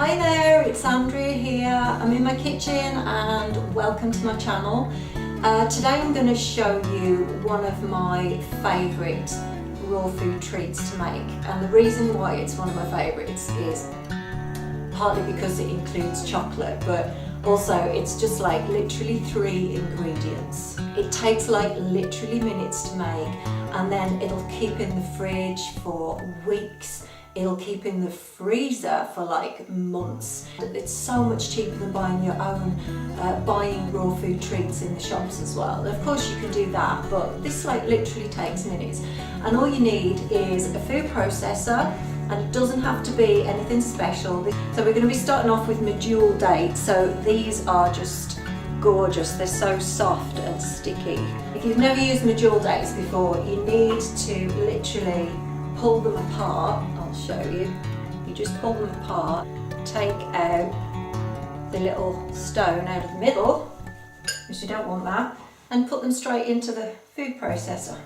Hi there, it's Andrea here. I'm in my kitchen and welcome to my channel. Today I'm going to show you one of my favourite raw food treats to make, and the reason why it's one of my favourites is partly because it includes chocolate, but also it's just like literally 3 ingredients. It takes like literally minutes to make, and then it'll keep in the fridge for weeks. It'll keep in the freezer for like months. It's so much cheaper than buying your own, buying raw food treats in the shops as well. Of course you can do that, but this like literally takes minutes. And all you need is a food processor, and it doesn't have to be anything special. So we're going to be starting off with medjool dates. So these are just gorgeous. They're so soft and sticky. If you've never used medjool dates before, you need to literally pull them apart. I'll show you. You just pull them apart, take out the little stone out of the middle, because you don't want that, and put them straight into the food processor.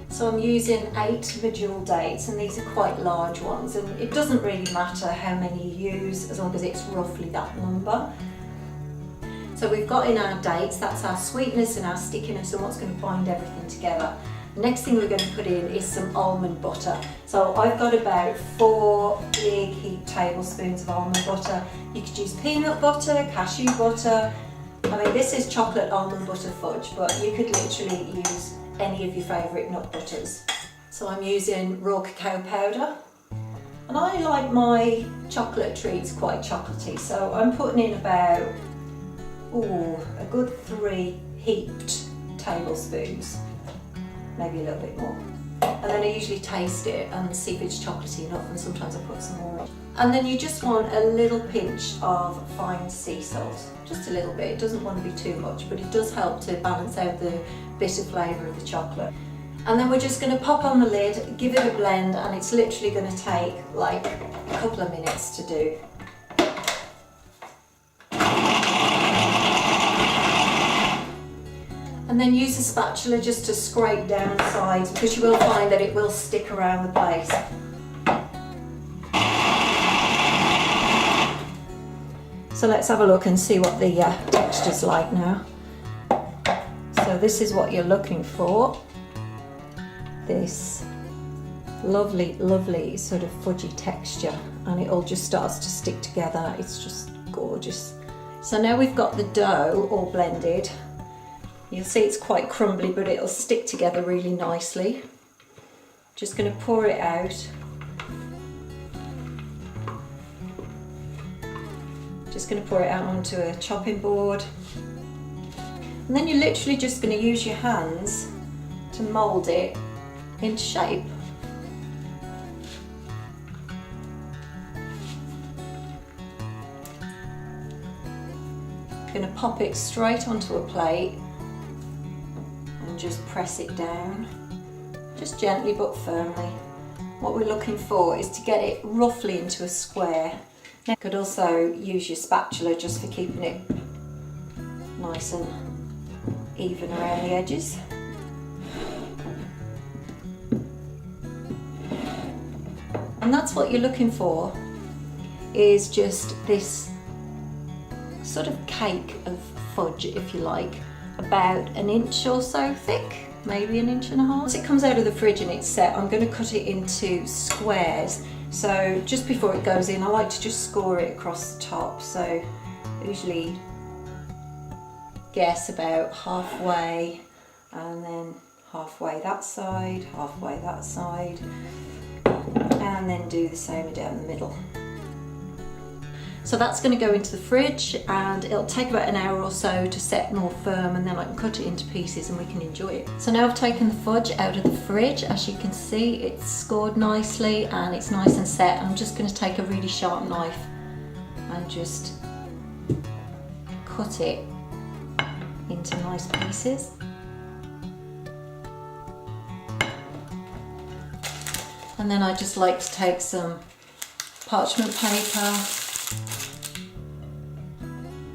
So I'm using 8 medjool dates, and these are quite large ones, and it doesn't really matter how many you use as long as it's roughly that number. So we've got in our dates, that's our sweetness and our stickiness and what's going to bind everything together. The next thing we're going to put in is some almond butter. So I've got about 4 big heaped tablespoons of almond butter. You could use peanut butter, cashew butter. I mean, this is chocolate almond butter fudge, but you could literally use any of your favourite nut butters. So I'm using raw cacao powder. And I like my chocolate treats quite chocolatey, so I'm putting in about, a good 3 heaped tablespoons. Maybe a little bit more. And then I usually taste it and see if it's chocolatey enough, and sometimes I put some more in. And then you just want a little pinch of fine sea salt, just a little bit. It doesn't want to be too much, but it does help to balance out the bitter flavour of the chocolate. And then we're just going to pop on the lid, give it a blend, and it's literally going to take like a couple of minutes to do. And then use a spatula just to scrape down the sides, because you will find that it will stick around the place. So let's have a look and see what the texture's like now. So this is what you're looking for. This lovely, lovely sort of fudgy texture, and it all just starts to stick together. It's just gorgeous. So now we've got the dough all blended. You'll see it's quite crumbly, but it'll stick together really nicely. Just going to pour it out. Just going to pour it out onto a chopping board. And then you're literally just going to use your hands to mould it into shape. Going to pop it straight onto a plate. Just press it down, just gently but firmly. What we're looking for is to get it roughly into a square. You could also use your spatula just for keeping it nice and even around the edges. And that's what you're looking for, is just this sort of cake of fudge, if you like. About 1 inch or so thick, maybe 1.5 inches. Once it comes out of the fridge and it's set, I'm going to cut it into squares. So just before it goes in, I like to just score it across the top. So I usually guess about halfway, and then halfway that side, halfway that side, and then do the same down the middle. So that's going to go into the fridge, and it'll take about 1 hour or so to set more firm, and then I can cut it into pieces and we can enjoy it. So now I've taken the fudge out of the fridge. As you can see, it's scored nicely and it's nice and set. I'm just going to take a really sharp knife and just cut it into nice pieces. And then I just like to take some parchment paper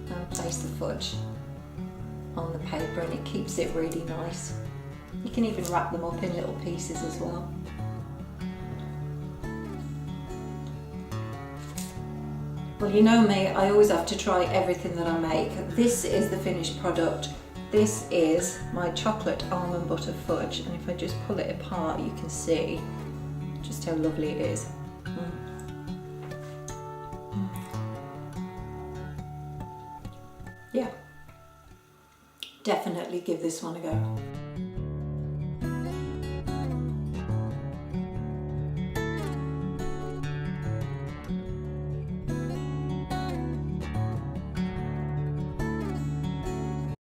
and place the fudge on the paper, and it keeps it really nice. You can even wrap them up in little pieces as well. Well, you know me, I always have to try everything that I make. This is the finished product. This is my chocolate almond butter fudge, and if I just pull it apart, you can see just how lovely it is. Yeah, definitely give this one a go.